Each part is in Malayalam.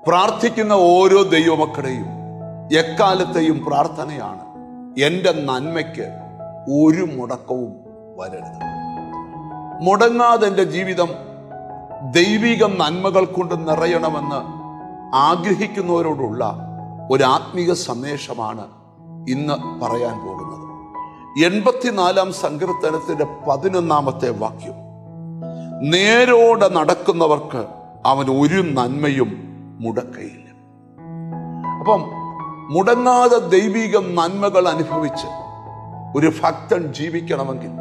പ്രാർത്ഥിക്കുന്ന ഓരോ ദൈവമക്കളുടെയും എക്കാലത്തെയും പ്രാർത്ഥനയാണ്, എൻ്റെ നന്മയ്ക്ക് ഒരു മുടക്കവും വരരുത്. മുടങ്ങാതെ എൻ്റെ ജീവിതം ദൈവിക നന്മകൾ കൊണ്ട് നിറയണമെന്ന് ആഗ്രഹിക്കുന്നവരോടുള്ള ഒരു ആത്മീക സന്ദേശമാണ് ഇന്ന് പറയാൻ പോകുന്നത്. 84-ാം സങ്കീർത്തനത്തിന്റെ 11-ാമത്തെ വാക്യം, നേരോടെ നടക്കുന്നവർക്ക് അവൻ ഒരു നന്മയും മുടക്കയില്ല. അപ്പം മുടങ്ങാതെ ദൈവിക നന്മകൾ അനുഭവിച്ച് ഒരു ഭക്തൻ ജീവിക്കണമെങ്കിൽ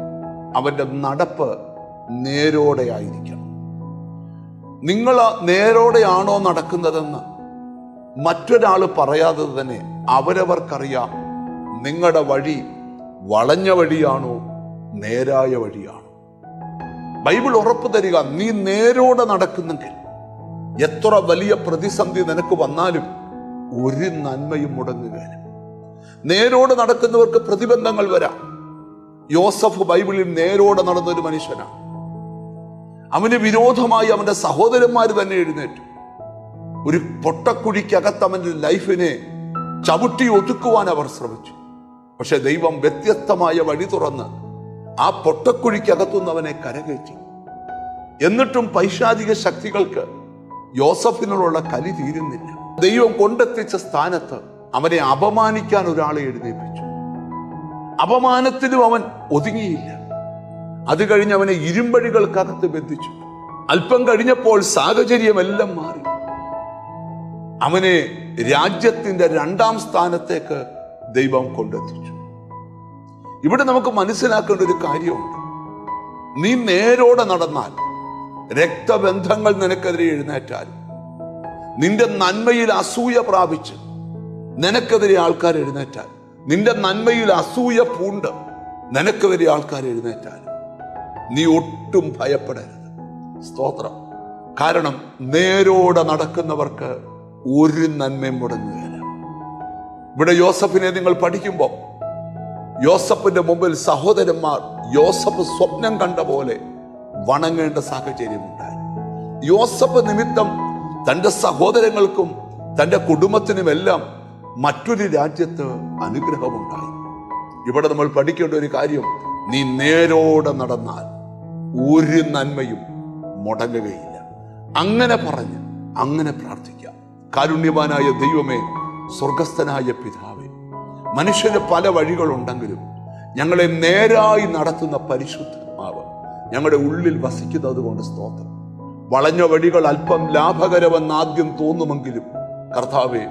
അവന്റെ നടപ്പ് നേരോടെ ആയിരിക്കണം. നിങ്ങൾ നേരോടെയാണോ നടക്കുന്നതെന്ന് മറ്റൊരാൾ പറയാതെ തന്നെ അവരവർക്കറിയാം നിങ്ങളുടെ വഴി വളഞ്ഞ വഴിയാണോ നേരായ വഴിയാണോ. ബൈബിൾ ഉറപ്പ് തരിക, നീ നേരോടെ നടക്കുന്നെങ്കിൽ എത്ര വലിയ പ്രതിസന്ധി നിനക്ക് വന്നാലും ഒരു നന്മയും മുടങ്ങുകയില്ല. നേരോടെ നടക്കുന്നവർക്ക് പ്രതിബന്ധങ്ങൾ വരാം. യോസഫ് ബൈബിളിൽ നേരോടെ നടന്നൊരു മനുഷ്യനാണ്. അവന് വിരോധമായി അവന്റെ സഹോദരന്മാർ തന്നെ എഴുന്നേറ്റു. ഒരു പൊട്ടക്കുഴിക്കകത്ത് അവന്റെ ലൈഫിനെ ചവിട്ടി ഒതുക്കുവാൻ അവർ ശ്രമിച്ചു. പക്ഷെ ദൈവം വ്യത്യസ്തമായ വഴി തുറന്ന് ആ പൊട്ടക്കുഴിക്കകത്തുനിന്ന് അവനെ കരകയറ്റി. എന്നിട്ടും പൈശാചിക ശക്തികൾക്ക് യോസഫിനോടുള്ള കലി തീരുന്നില്ല. ദൈവം കൊണ്ടെത്തിച്ച സ്ഥാനത്ത് അവനെ അപമാനിക്കാൻ ഒരാളെ എഴുന്നേൽപ്പിച്ചു. അപമാനത്തിലും അവൻ ഒതുങ്ങിയില്ല. അത് കഴിഞ്ഞ് അവനെ ഇരുമ്പഴികൾക്കകത്ത് ബന്ധിച്ചു. അല്പം കഴിഞ്ഞപ്പോൾ സാഹചര്യമെല്ലാം മാറി. അവനെ രാജ്യത്തിന്റെ 2-ാം സ്ഥാനത്തേക്ക് ദൈവം കൊണ്ടെത്തിച്ചു. ഇവിടെ നമുക്ക് മനസ്സിലാക്കേണ്ട ഒരു കാര്യമുണ്ട്. നീ നേരോടെ നടന്നാൽ, രക്തബന്ധങ്ങൾ നിനക്കെതിരെ എഴുന്നേറ്റാലും, നിന്റെ നന്മയിൽ അസൂയ പ്രാപിച്ച് നിനക്കെതിരെ ആൾക്കാർ എഴുന്നേറ്റാൽ, നിന്റെ നന്മയിൽ അസൂയ പൂണ്ട് നിനക്കെതിരെ ആൾക്കാർ എഴുന്നേറ്റാൽ, നീ ഒട്ടും ഭയപ്പെടരുത്. സ്തോത്രം. കാരണം നേരോടെ നടക്കുന്നവർക്ക് ഒരു നന്മയും മുടങ്ങുകയില്ല. ഇവിടെ യോസഫിനെ നിങ്ങൾ പഠിക്കുമ്പോൾ യോസഫിന്റെ മുമ്പിൽ സഹോദരന്മാർ യോസഫ് സ്വപ്നം കണ്ട പോലെ വണങ്ങേണ്ട സാഹചര്യമുണ്ടായി. യോസഫ് നിമിത്തം തന്റെ സഹോദരങ്ങൾക്കും തന്റെ കുടുംബത്തിനുമെല്ലാം മറ്റൊരു രാജ്യത്ത് അനുഗ്രഹമുണ്ടായി. ഇവിടെ നമ്മൾ പഠിക്കേണ്ട ഒരു കാര്യം, നീ നേരോടെ നടന്നാൽ ഒരു നന്മയും മുടങ്ങുകയില്ല. അങ്ങനെ പറഞ്ഞ് അങ്ങനെ പ്രാർത്ഥിക്കാം. കാരുണ്യവാനായ ദൈവമേ, സ്വർഗസ്ഥനായ പിതാവേ, മനുഷ്യന് പല വഴികളുണ്ടെങ്കിലും ഞങ്ങളെ നേരായി നടത്തുന്ന പരിശുദ്ധാത്മാവ് ഞങ്ങളുടെ ഉള്ളിൽ വസിക്കുന്നത് കൊണ്ട് സ്തോത്രം. വളഞ്ഞ വഴികൾ അല്പം ലാഭകരമെന്ന് ആദ്യം തോന്നുമെങ്കിലും കർത്താവേ,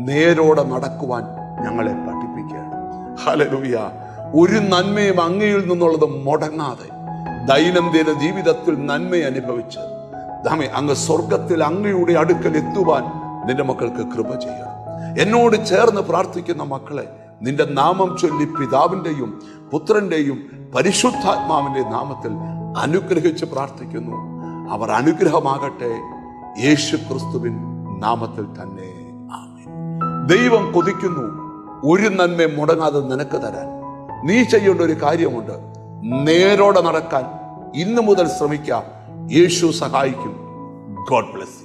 നേരോടെ നടക്കുവാൻ ഞങ്ങളെ പഠിപ്പിക്കുകയാണ്. ഹല്ലേലൂയ. ഒരു നന്മയും അങ്ങയിൽ നിന്നുള്ളത് മുടങ്ങാതെ ദൈനംദിന ജീവിതത്തിൽ നന്മ അനുഭവിച്ച് അങ്ങ് സ്വർഗത്തിൽ അങ്ങയുടെ അടുക്കൽ എത്തുവാൻ നിന്റെ മക്കൾക്ക് കൃപ ചെയ്യണം. എന്നോട് ചേർന്ന് പ്രാർത്ഥിക്കുന്ന മക്കളെ നിന്റെ നാമം ചൊല്ലി പിതാവിന്റെയും പുത്രന്റെയും പരിശുദ്ധാത്മാവിന്റെ നാമത്തിൽ അനുഗ്രഹിച്ച് പ്രാർത്ഥിക്കുന്നു. അവർ അനുഗ്രഹമാകട്ടെ, യേശു ക്രിസ്തുവിൻ നാമത്തിൽ തന്നെ. ആമേൻ. ദൈവം കൊതിക്കുന്നു ഒരു നന്മ മുടങ്ങാതെ നിനക്ക് തരാൻ. നീ ചെയ്യേണ്ട ഒരു കാര്യമുണ്ട്, നേരോടെ നടക്കാൻ ഇന്നു മുതൽ ശ്രമിക്കാം. യേശു സഹായിക്കും. God bless.